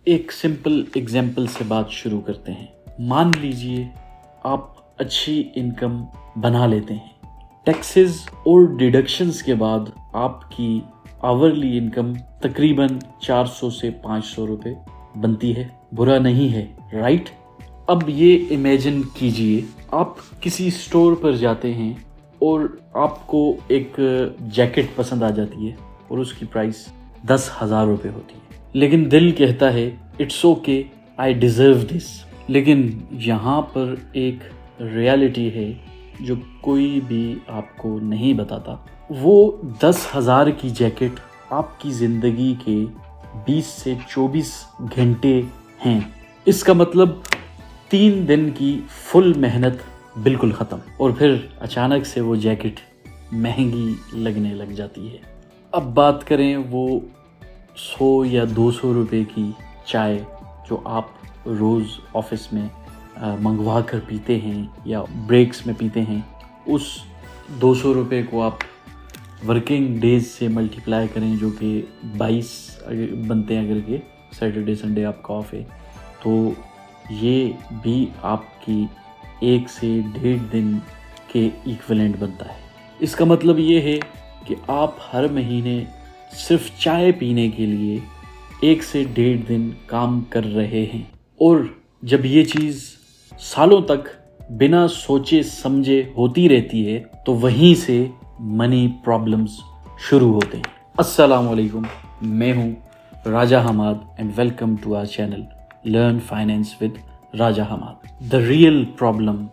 एक simple example से बात शुरू करते हैं। मान लीजिए आप अच्छी इनकम बना लेते हैं। टैक्सेस और डिडक्शंस के बाद आपकी आवरली इनकम तकरीबन 400 से 500 रुपए बनती है। बुरा नहीं है, राइट? अब ये इमेजिन कीजिए आप किसी स्टोर पर जाते हैं और आपको एक जैकेट पसंद आ जाती है और उसकी प्राइस 10,000 रुपये होती है, लेकिन दिल कहता है it's okay, I deserve this. लेकिन यहाँ पर एक रियलिटी है जो कोई भी आपको नहीं बताता। वो 10,000 की जैकेट आपकी ज़िंदगी के 20 से 24 घंटे हैं। इसका मतलब 3 दिन की फुल मेहनत बिल्कुल ख़त्म, और फिर अचानक से वो जैकेट महंगी लगने लग जाती है। अब बात करें वो 100 या 200 रुपए की चाय जो आप रोज़ ऑफिस में मंगवा कर पीते हैं या ब्रेक्स में पीते हैं, उस 200 रुपए को आप वर्किंग डेज से मल्टीप्लाई करें जो कि 22 बनते हैं अगर के सैटरडे संडे आपका ऑफ है, तो ये भी आपकी 1 से 1.5 दिन के इक्विवेलेंट बनता है। इसका मतलब ये है कि आप हर महीने सिर्फ चाय पीने के लिए 1 से 1.5 दिन काम कर रहे हैं, और जब ये चीज़ सालों तक बिना सोचे समझे होती रहती है तो वहीं से मनी प्रॉब्लम्स शुरू होते हैं। अस्सलाम वालेकुम, मैं हूँ Raja Hammad and welcome to our channel learn finance with Raja Hammad. The real problem,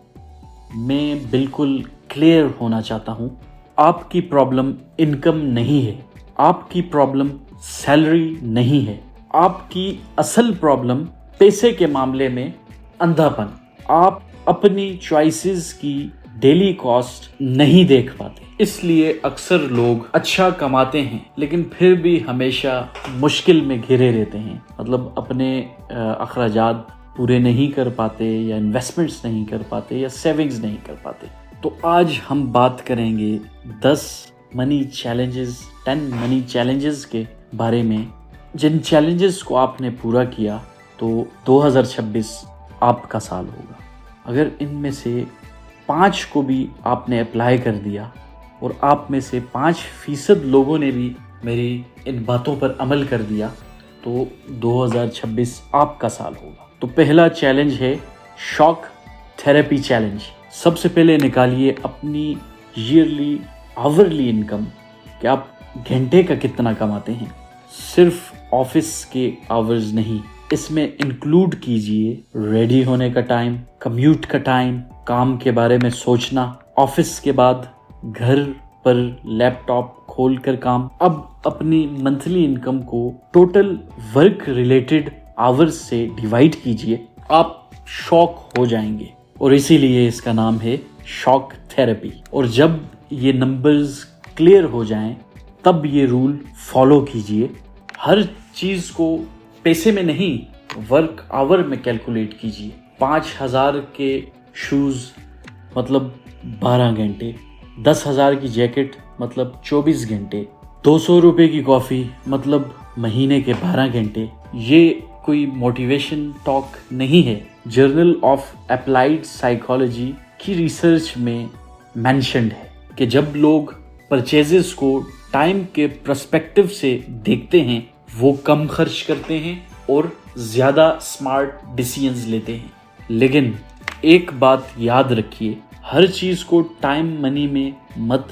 मैं बिल्कुल क्लियर होना चाहता हूँ, आपकी प्रॉब्लम इनकम नहीं है, आपकी प्रॉब्लम सैलरी नहीं है, आपकी असल प्रॉब्लम पैसे के मामले में अंधापन। आप अपनी चॉइसेस की डेली कॉस्ट नहीं देख पाते, इसलिए अक्सर लोग अच्छा कमाते हैं लेकिन फिर भी हमेशा मुश्किल में घिरे रहते हैं। मतलब अपने अखराजात पूरे नहीं कर पाते, या इन्वेस्टमेंट्स नहीं कर पाते, या सेविंग्स नहीं कर पाते। तो आज हम बात करेंगे 10 मनी चैलेंजेस, 10 मनी चैलेंजेस के बारे में, जिन चैलेंजेस को आपने पूरा किया तो 2026 आपका साल होगा। अगर इनमें से 5 को भी आपने अप्लाई कर दिया और आप में से 5% लोगों ने भी मेरी इन बातों पर अमल कर दिया तो 2026 आपका साल होगा। तो पहला चैलेंज है शॉक थेरेपी चैलेंज। सबसे पहले निकालिए अपनी ईयरली आवरली इनकम कि आप घंटे का कितना कमाते हैं। सिर्फ ऑफिस के आवर्स नहीं, इसमें इंक्लूड कीजिए रेडी होने का टाइम, कम्यूट का टाइम, काम के बारे में सोचना, ऑफिस के बाद घर पर लैपटॉप खोल कर काम। अब अपनी मंथली इनकम को टोटल वर्क रिलेटेड आवर्स से डिवाइड कीजिए, आप शॉक हो जाएंगे, और इसीलिए इसका नाम है शॉक थेरेपी। और जब ये नंबर्स क्लियर हो जाएं तब ये रूल फॉलो कीजिए। हर चीज़ को पैसे में नहीं, वर्क आवर में कैलकुलेट कीजिए। 5,000 के शूज़ मतलब 12 घंटे, 10,000 की जैकेट मतलब 24 घंटे, 200 रुपये की कॉफ़ी मतलब महीने के 12 घंटे। ये कोई मोटिवेशन टॉक नहीं है। जर्नल ऑफ अप्लाइड साइकोलॉजी की रिसर्च में मेंशन्ड है कि जब लोग परचेजेस को टाइम के पर्सपेक्टिव से देखते हैं वो कम खर्च करते हैं और ज़्यादा स्मार्ट डिसीजंस लेते हैं। लेकिन एक बात याद रखिए, हर चीज़ को टाइम मनी में मत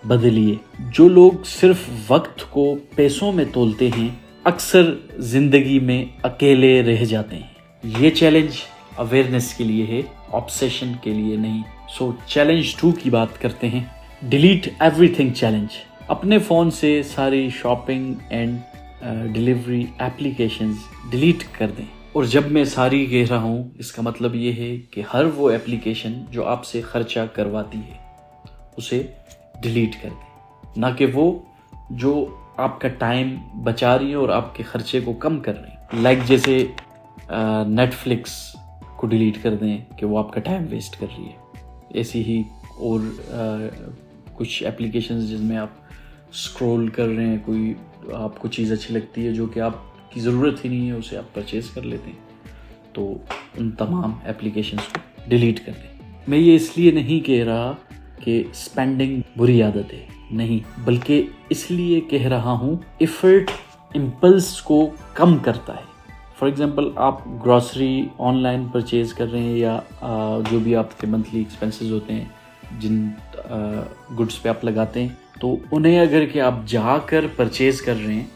बदलिए। जो लोग सिर्फ वक्त को पैसों में तोलते हैं अक्सर ज़िंदगी में अकेले रह जाते हैं। ये चैलेंज अवेयरनेस के लिए है, ऑब्सेशन के लिए नहीं। सो चैलेंज 2 की बात करते हैं, डिलीट एवरीथिंग चैलेंज। अपने फ़ोन से सारी shopping and delivery applications delete कर दें। और जब मैं सारी कह रहा हूँ इसका मतलब ये है कि हर वो एप्लीकेशन जो आपसे खर्चा करवाती है उसे डिलीट कर दें, ना कि वो जो आपका टाइम बचा रही है और आपके खर्चे को कम कर रही है। लाइक जैसे नेटफ्लिक्स को डिलीट कर दें कि वो आपका टाइम वेस्ट कर रही है। ऐसी ही और कुछ एप्लीकेशंस जिसमें आप स्क्रॉल कर रहे हैं, कोई आपको चीज़ अच्छी लगती है जो कि आप की ज़रूरत ही नहीं है उसे आप परचेज़ कर लेते हैं, तो उन तमाम एप्लीकेशंस को डिलीट कर दें। मैं ये इसलिए नहीं कह रहा कि स्पेंडिंग बुरी आदत है, नहीं, बल्कि इसलिए कह रहा हूँ एफर्ट इम्पल्स को कम करता है। फॉर एग्जांपल, आप ग्रॉसरी ऑनलाइन परचेज़ कर रहे हैं या जो भी आपके मंथली एक्सपेंसेस होते हैं जिन गुड्स पे आप लगाते हैं, तो उन्हें अगर कि आप जाकर परचेज़ कर रहे हैं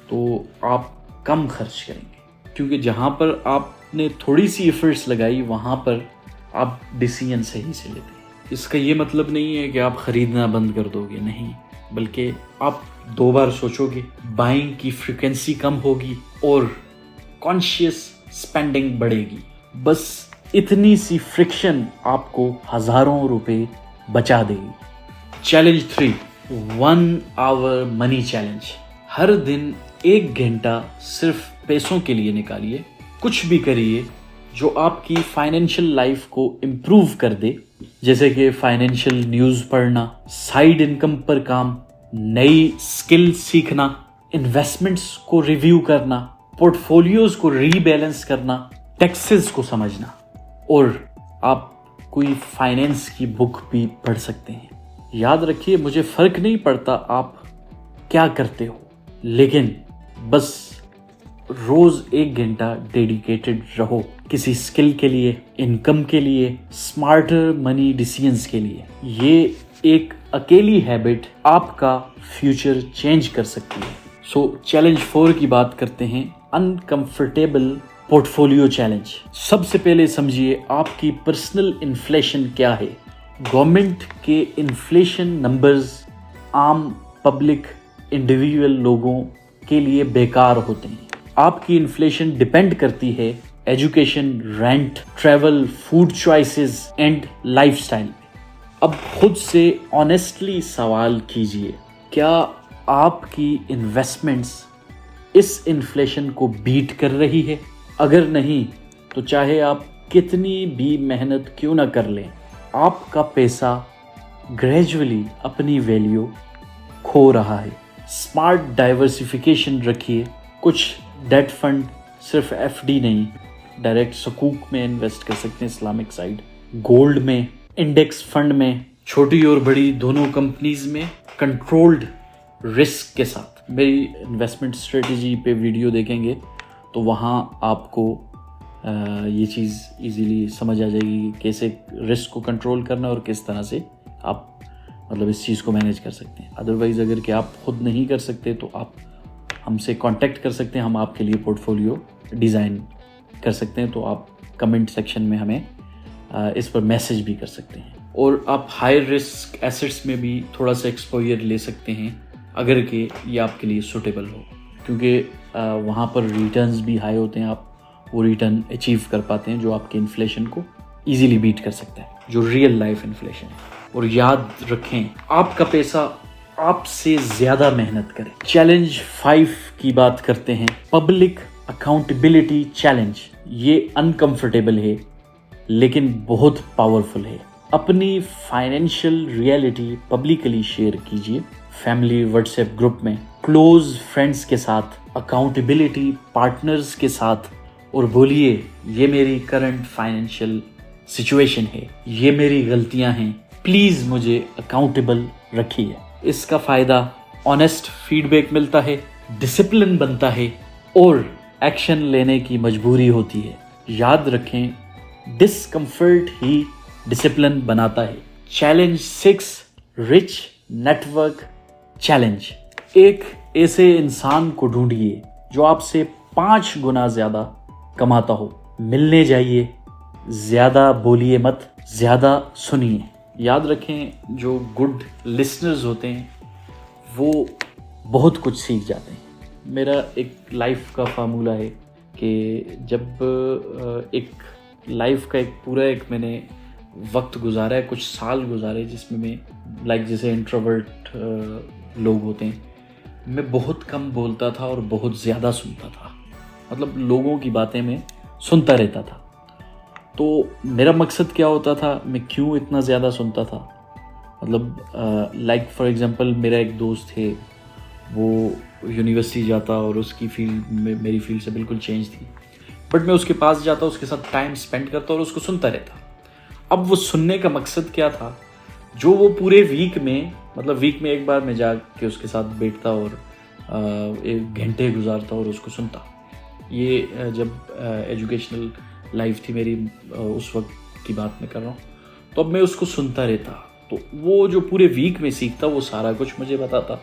तो आप कम खर्च करेंगे, क्योंकि जहाँ पर आपने थोड़ी सी एफर्ट्स लगाई वहाँ पर आप डिसीजन सही से लेते हैं। इसका ये मतलब नहीं है कि आप ख़रीदना बंद कर दोगे, नहीं, बल्कि आप 2 बार सोचोगे, बाइंग की फ्रीक्वेंसी कम होगी और कॉन्शियस स्पेंडिंग बढ़ेगी। बस इतनी सी फ्रिक्शन आपको हज़ारों रुपए बचा देगी। Challenge 3, 1 hour money challenge. हर दिन 1 घंटा सिर्फ पैसों के लिए निकालिए, कुछ भी करिए जो आपकी फाइनेंशियल लाइफ को इम्प्रूव कर दे, जैसे कि फाइनेंशियल न्यूज़ पढ़ना, साइड इनकम पर काम, नई स्किल सीखना, इन्वेस्टमेंट्स को रिव्यू करना, पोर्टफोलियोज को रीबैलेंस करना, टैक्सेस को समझना, और आप कोई फाइनेंस की बुक भी पढ़ सकते हैं। याद रखिए, मुझे फ़र्क नहीं पड़ता आप क्या करते हो, लेकिन बस रोज़ 1 घंटा डेडिकेटेड रहो किसी स्किल के लिए, इनकम के लिए, स्मार्टर मनी डिसीजंस के लिए। ये एक अकेली हैबिट आपका फ्यूचर चेंज कर सकती है। सो चैलेंज 4 की बात करते हैं, अनकंफर्टेबल पोर्टफोलियो चैलेंज। सबसे पहले समझिए आपकी पर्सनल इन्फ्लेशन क्या है। गवर्नमेंट के इन्फ्लेशन नंबर्स आम पब्लिक इंडिविजुअल लोगों के लिए बेकार होते हैं। आपकी इन्फ्लेशन डिपेंड करती है education, rent, travel, food choices and lifestyle. अब खुद से ऑनेस्टली सवाल कीजिए, क्या आपकी इन्वेस्टमेंट्स इस इन्फ्लेशन को बीट कर रही है? अगर नहीं, तो चाहे आप कितनी भी मेहनत क्यों ना कर लें, आपका पैसा ग्रेजुअली अपनी वैल्यू खो रहा है। स्मार्ट डाइवर्सिफिकेशन रखिए, कुछ डेट फंड, सिर्फ एफडी नहीं, डायरेक्ट सकूक में इन्वेस्ट कर सकते हैं, इस्लामिक साइड, गोल्ड में, इंडेक्स फंड में, छोटी और बड़ी दोनों कंपनीज में, कंट्रोल्ड रिस्क के साथ। मेरी इन्वेस्टमेंट स्ट्रेटजी पे वीडियो देखेंगे तो वहाँ आपको ये चीज़ इजीली समझ आ जाएगी कि कैसे रिस्क को कंट्रोल करना और किस तरह से आप मतलब इस चीज़ को मैनेज कर सकते हैं। अदरवाइज़ अगर कि आप खुद नहीं कर सकते तो आप हमसे कांटेक्ट कर सकते हैं, हम आपके लिए पोर्टफोलियो डिज़ाइन कर सकते हैं। तो आप कमेंट सेक्शन में हमें इस पर मैसेज भी कर सकते हैं। और आप हाई रिस्क एसेट्स में भी थोड़ा सा एक्सपोजर ले सकते हैं अगर कि ये आपके लिए सूटेबल हो, क्योंकि वहाँ पर रिटर्न्स भी हाई होते हैं, आप वो रिटर्न अचीव कर पाते हैं जो आपके इन्फ्लेशन को ईजिली बीट कर सकता है, जो रियल लाइफ इन्फ्लेशन है। और याद रखें, आपका पैसा आपसे ज़्यादा मेहनत करे। चैलेंज 5 की बात करते हैं, पब्लिक अकाउंटेबिलिटी चैलेंज। ये अनकंफर्टेबल है लेकिन बहुत पावरफुल है। अपनी फाइनेंशियल रियलिटी पब्लिकली शेयर कीजिए, फैमिली व्हाट्सएप ग्रुप में, क्लोज फ्रेंड्स के साथ, अकाउंटेबिलिटी पार्टनर्स के साथ, और बोलिए ये मेरी करंट फाइनेंशियल सिचुएशन है, ये मेरी गलतियां हैं, प्लीज़ मुझे अकाउंटेबल रखिए। इसका फ़ायदा ऑनेस्ट फीडबैक मिलता है, डिसिप्लिन बनता है और एक्शन लेने की मजबूरी होती है। याद रखें, डिस्कम्फर्ट ही डिसिप्लिन बनाता है। Challenge 6, rich network challenge. एक ऐसे इंसान को ढूंढिए जो आपसे 5 गुना ज़्यादा कमाता हो। मिलने जाइए, ज़्यादा बोलिए मत, ज़्यादा सुनिए। याद रखें, जो गुड लिसनर्स होते हैं वो बहुत कुछ सीख जाते हैं। मेरा एक लाइफ का फार्मूला है कि जब एक लाइफ का एक मैंने वक्त गुजारा है, कुछ साल गुजारे जिसमें मैं जैसे इंट्रोवर्ट लोग होते हैं, मैं बहुत कम बोलता था और बहुत ज़्यादा सुनता था। मतलब लोगों की बातें मैं सुनता रहता था। तो मेरा मकसद क्या होता था, मैं क्यों इतना ज़्यादा सुनता था, मतलब फॉर एग्ज़ाम्पल मेरा एक दोस्त है, वो यूनिवर्सिटी जाता और उसकी फील्ड में मेरी फील्ड से बिल्कुल चेंज थी, बट मैं उसके पास जाता, उसके साथ टाइम स्पेंड करता और उसको सुनता रहता। अब वो सुनने का मकसद क्या था, जो वो पूरे वीक में, मतलब वीक में एक बार मैं जाके उसके साथ बैठता और एक घंटे गुजारता और उसको सुनता। ये जब एजुकेशनल लाइफ थी मेरी, उस वक्त की बात मैं कर रहा हूँ। तो अब मैं उसको सुनता रहता, तो वो जो पूरे वीक में सीखता वो सारा कुछ मुझे बताता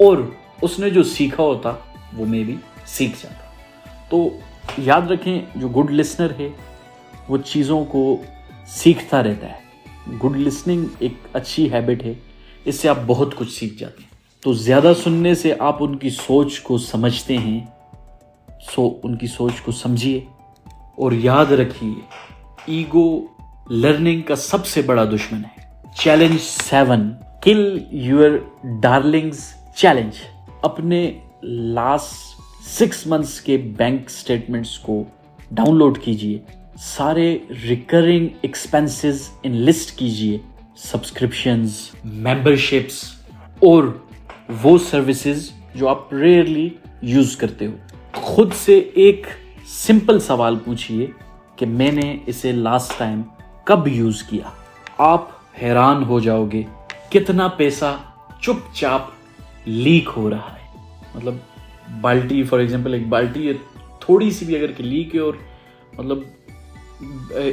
और उसने जो सीखा होता वो मैं भी सीख जाता। तो याद रखें, जो गुड लिसनर है वो चीज़ों को सीखता रहता है। गुड लिसनिंग एक अच्छी हैबिट है, इससे आप बहुत कुछ सीख जाते हैं। तो ज़्यादा सुनने से आप उनकी सोच को समझते हैं, उनकी सोच को समझिए और याद रखिए, ईगो लर्निंग का सबसे बड़ा दुश्मन है। Challenge 7, kill your darlings challenge. अपने लास्ट 6 मंथ्स के बैंक स्टेटमेंट्स को डाउनलोड कीजिए, सारे रिकरिंग एक्सपेंसेस लिस्ट कीजिए, सब्सक्रिप्शंस, मेंबरशिप्स और वो सर्विसेज जो आप रेयरली यूज करते हो। खुद से एक सिंपल सवाल पूछिए कि मैंने इसे लास्ट टाइम कब यूज किया। आप हैरान हो जाओगे कितना पैसा चुपचाप लीक हो रहा है। मतलब बाल्टी, फॉर एग्जांपल एक बाल्टी है, थोड़ी सी भी अगर कि लीक है और मतलब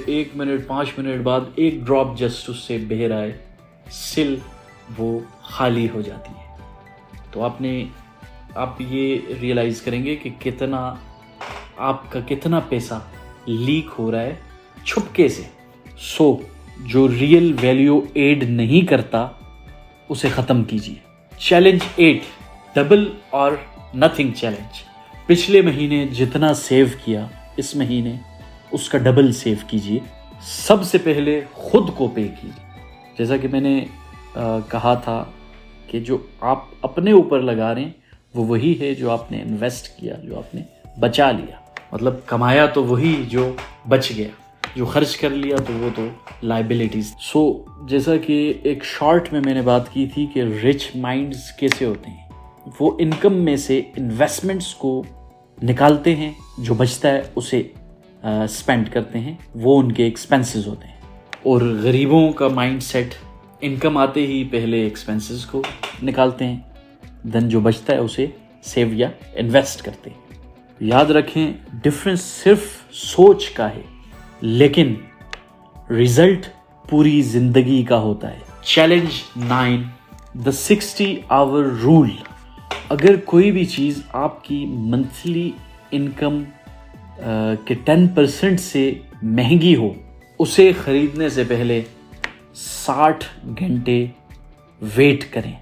1 मिनट 5 मिनट बाद एक ड्रॉप जस्ट उससे बह रहा है, सिल वो खाली हो जाती है। तो आप ये रियलाइज़ करेंगे कि आपका कितना पैसा लीक हो रहा है छुपके से। जो रियल वैल्यू ऐड नहीं करता उसे ख़त्म कीजिए। चैलेंज 8, डबल और नथिंग चैलेंज। पिछले महीने जितना सेव किया इस महीने उसका डबल सेव कीजिए। सबसे पहले खुद को पे कीजिए। जैसा कि मैंने कहा था कि जो आप अपने ऊपर लगा रहे हैं वो वही है जो आपने इन्वेस्ट किया, जो आपने बचा लिया। मतलब कमाया तो वही जो बच गया, जो खर्च कर लिया तो वो तो लाइबिलिटीज। जैसा कि एक शॉर्ट में मैंने बात की थी कि रिच माइंड्स कैसे होते हैं, वो इनकम में से इन्वेस्टमेंट्स को निकालते हैं, जो बचता है उसे स्पेंड करते हैं, वो उनके एक्सपेंसेस होते हैं। और गरीबों का माइंडसेट इनकम आते ही पहले एक्सपेंसेस को निकालते हैं, देन जो बचता है उसे सेव या इन्वेस्ट करते हैं। याद रखें, डिफरेंस सिर्फ सोच का है, लेकिन रिजल्ट पूरी जिंदगी का होता है। Challenge 9, the 60 hour rule. अगर कोई भी चीज़ आपकी मंथली इनकम के 10% से महंगी हो, उसे खरीदने से पहले 60 घंटे वेट करें।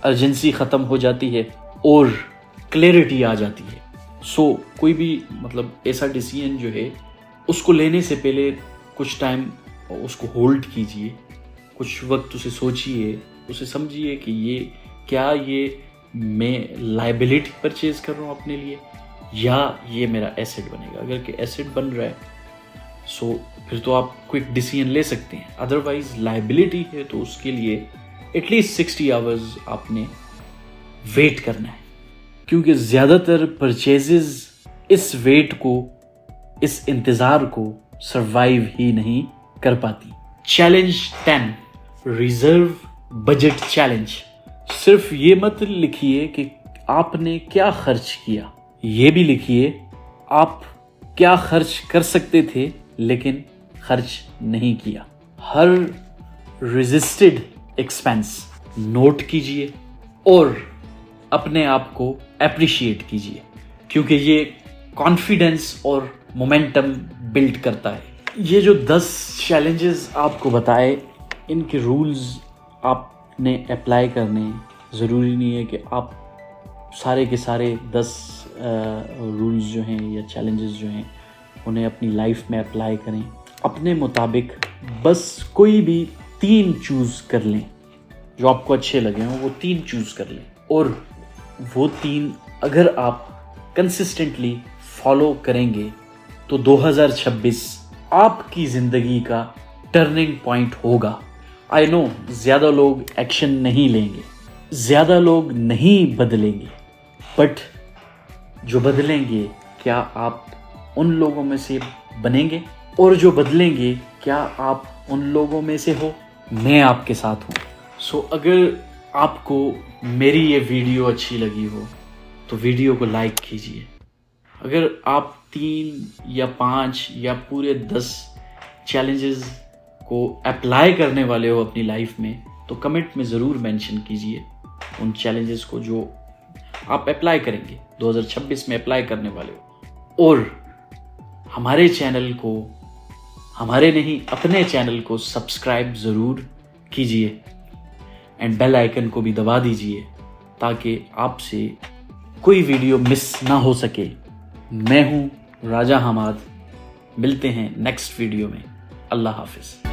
अर्जेंसी ख़त्म हो जाती है और क्लैरिटी आ जाती है। कोई भी मतलब ऐसा डिसीजन जो है उसको लेने से पहले कुछ टाइम उसको होल्ड कीजिए, कुछ वक्त उसे सोचिए, उसे समझिए कि ये मैं लाइबिलिटी परचेज कर रहा हूँ अपने लिए या ये मेरा एसेट बनेगा। अगर कि एसेट बन रहा है फिर तो आप क्विक डिसीजन ले सकते हैं, अदरवाइज लाइबिलिटी है तो उसके लिए एटलीस्ट 60 आवर्स आपने वेट करना है। क्योंकि ज़्यादातर परचेजेस इस वेट को, इस इंतज़ार को सरवाइव ही नहीं कर पाती। Challenge 10, reserve budget challenge. सिर्फ ये मत लिखिए कि आपने क्या खर्च किया, ये भी लिखिए आप क्या खर्च कर सकते थे लेकिन खर्च नहीं किया। हर रेजिस्टेड एक्सपेंस नोट कीजिए और अपने आप को एप्रिशिएट कीजिए, क्योंकि ये कॉन्फिडेंस और मोमेंटम बिल्ड करता है। ये जो 10 चैलेंजेस आपको बताए, इनके रूल्स आपने अप्लाई करने। ज़रूरी नहीं है कि आप सारे के सारे 10 रूल्स जो हैं या चैलेंजेस जो हैं उन्हें अपनी लाइफ में अप्लाई करें। अपने मुताबिक बस कोई भी 3 चूज़ कर लें जो आपको अच्छे लगे हों, वो 3 चूज़ कर लें और वो 3 अगर आप कंसिस्टेंटली फॉलो करेंगे तो 2026 आपकी ज़िंदगी का टर्निंग पॉइंट होगा। आई नो ज़्यादा लोग एक्शन नहीं लेंगे, ज़्यादा लोग नहीं बदलेंगे, बट जो बदलेंगे क्या आप उन लोगों में से बनेंगे? और जो बदलेंगे क्या आप उन लोगों में से हो? मैं आपके साथ हूँ। सो अगर आपको मेरी ये वीडियो अच्छी लगी हो तो वीडियो को लाइक कीजिए। अगर आप 3 या 5 या पूरे 10 चैलेंजेस को अप्लाई करने वाले हो अपनी लाइफ में तो कमेंट में ज़रूर मेंशन कीजिए उन चैलेंजेस को जो आप अप्लाई करेंगे, 2026 में अप्लाई करने वाले हो। और हमारे चैनल को, हमारे नहीं अपने चैनल को सब्सक्राइब ज़रूर कीजिए एंड बेल आइकन को भी दबा दीजिए ताकि आपसे कोई वीडियो मिस ना हो सके। मैं हूँ राजा हमाद, मिलते हैं नेक्स्ट वीडियो में। अल्लाह हाफिज़।